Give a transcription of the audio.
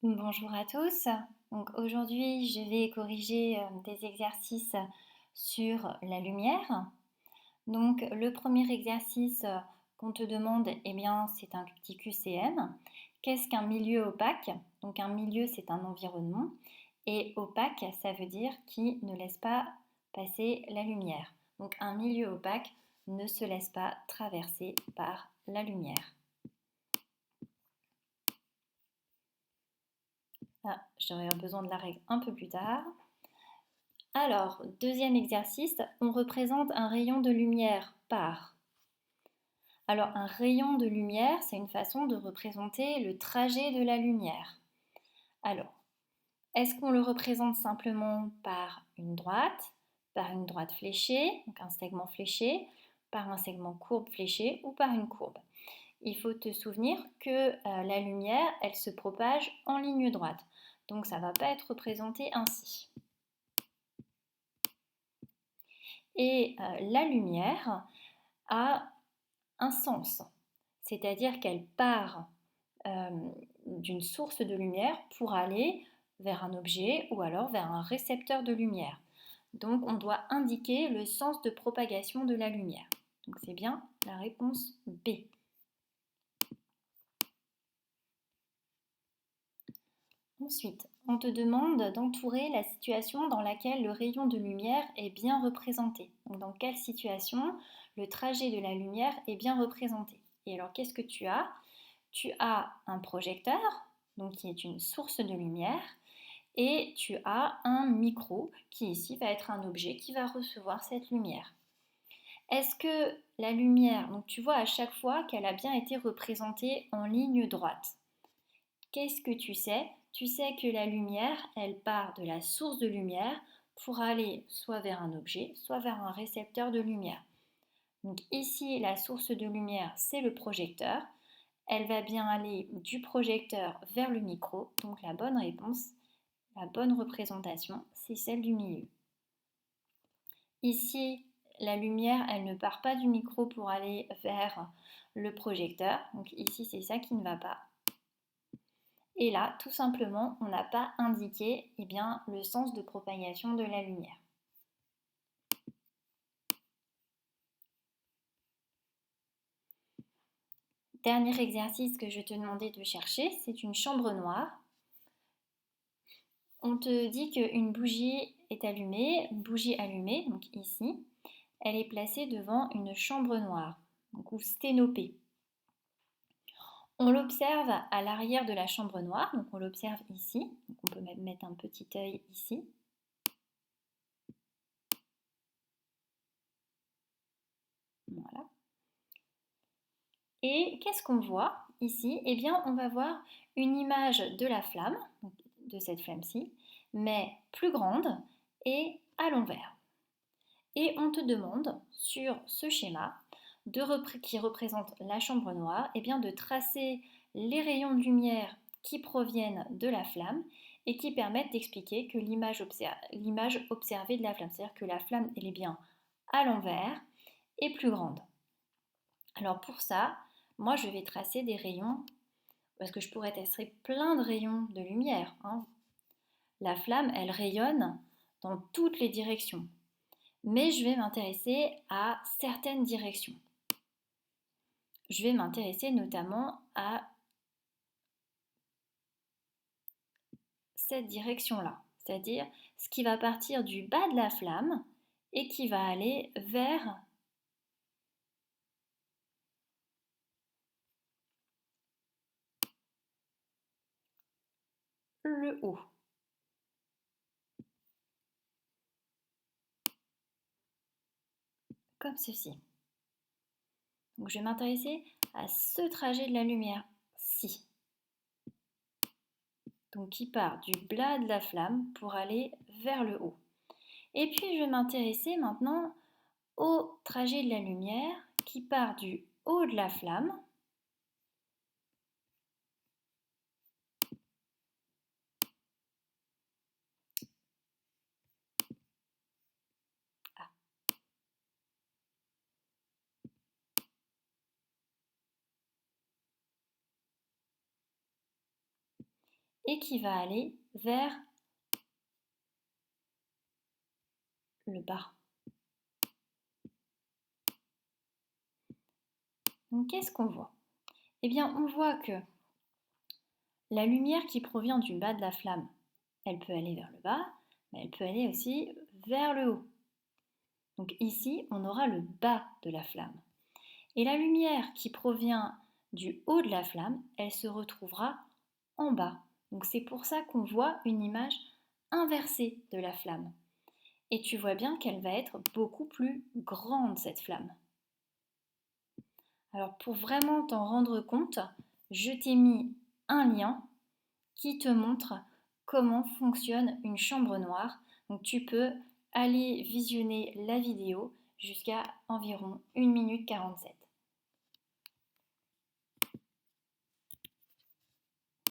Bonjour à tous. Donc aujourd'hui, je vais corriger des exercices sur la lumière. Donc le premier exercice qu'on te demande, eh bien, c'est un petit QCM. Qu'est-ce qu'un milieu opaque? Donc un milieu, c'est un environnement. Et opaque, ça veut dire qui ne laisse pas passer la lumière. Donc un milieu opaque ne se laisse pas traverser par la lumière. Ah, j'aurai besoin de la règle un peu plus tard. Alors, deuxième exercice, on représente un rayon de lumière par. Alors, un rayon de lumière, c'est une façon de représenter le trajet de la lumière. Alors, est-ce qu'on le représente simplement par une droite fléchée, donc un segment fléché, par un segment courbe fléché ou par une courbe? Il faut te souvenir que la lumière, elle se propage en ligne droite. Donc, ça ne va pas être représenté ainsi. Et la lumière a un sens, c'est-à-dire qu'elle part d'une source de lumière pour aller vers un objet ou alors vers un récepteur de lumière. Donc on doit indiquer le sens de propagation de la lumière. Donc c'est bien la réponse B. Ensuite, on te demande d'entourer la situation dans laquelle le rayon de lumière est bien représenté. Donc dans quelle situation le trajet de la lumière est bien représenté. Et alors qu'est-ce que tu as? Tu as un projecteur, donc qui est une source de lumière, et tu as un micro qui ici va être un objet qui va recevoir cette lumière. Est-ce que la lumière, donc tu vois à chaque fois qu'elle a bien été représentée en ligne droite. Qu'est-ce que tu sais? Tu sais que la lumière, elle part de la source de lumière pour aller soit vers un objet, soit vers un récepteur de lumière. Donc ici, la source de lumière, c'est le projecteur. Elle va bien aller du projecteur vers le micro. Donc la bonne réponse, la bonne représentation, c'est celle du milieu. Ici, la lumière, elle ne part pas du micro pour aller vers le projecteur. Donc ici, c'est ça qui ne va pas. Et là, tout simplement, on n'a pas indiqué le sens de propagation de la lumière. Dernier exercice que je te demandais de chercher, c'est une chambre noire. On te dit qu'une bougie est allumée, bougie allumée, donc ici, elle est placée devant une chambre noire, donc, ou sténopée. On l'observe à l'arrière de la chambre noire, donc on l'observe ici, donc on peut même mettre un petit œil ici. Voilà. Et qu'est-ce qu'on voit ici? Eh bien, on va voir une image de la flamme, de cette flamme-ci, mais plus grande et à l'envers. Et on te demande sur ce schéma qui représente la chambre noire, eh bien de tracer les rayons de lumière qui proviennent de la flamme et qui permettent d'expliquer que l'image observée de la flamme, c'est-à-dire que la flamme elle est bien à l'envers et plus grande. Alors pour ça, moi je vais tracer des rayons, parce que je pourrais tracer plein de rayons de lumière. La flamme, elle rayonne dans toutes les directions. Mais je vais m'intéresser à certaines directions. Je vais m'intéresser notamment à cette direction-là, c'est-à-dire ce qui va partir du bas de la flamme et qui va aller vers le haut. Comme ceci. Donc je vais m'intéresser à ce trajet de la lumière-ci. Donc qui part du bas de la flamme pour aller vers le haut. Et puis je vais m'intéresser maintenant au trajet de la lumière qui part du haut de la flamme et qui va aller vers le bas. Donc qu'est-ce qu'on voit? Eh bien, on voit que la lumière qui provient du bas de la flamme, elle peut aller vers le bas, mais elle peut aller aussi vers le haut. Donc ici, on aura le bas de la flamme. Et la lumière qui provient du haut de la flamme, elle se retrouvera en bas. Donc c'est pour ça qu'on voit une image inversée de la flamme. Et tu vois bien qu'elle va être beaucoup plus grande, cette flamme. Alors pour vraiment t'en rendre compte, je t'ai mis un lien qui te montre comment fonctionne une chambre noire. Donc tu peux aller visionner la vidéo jusqu'à environ 1 minute 47.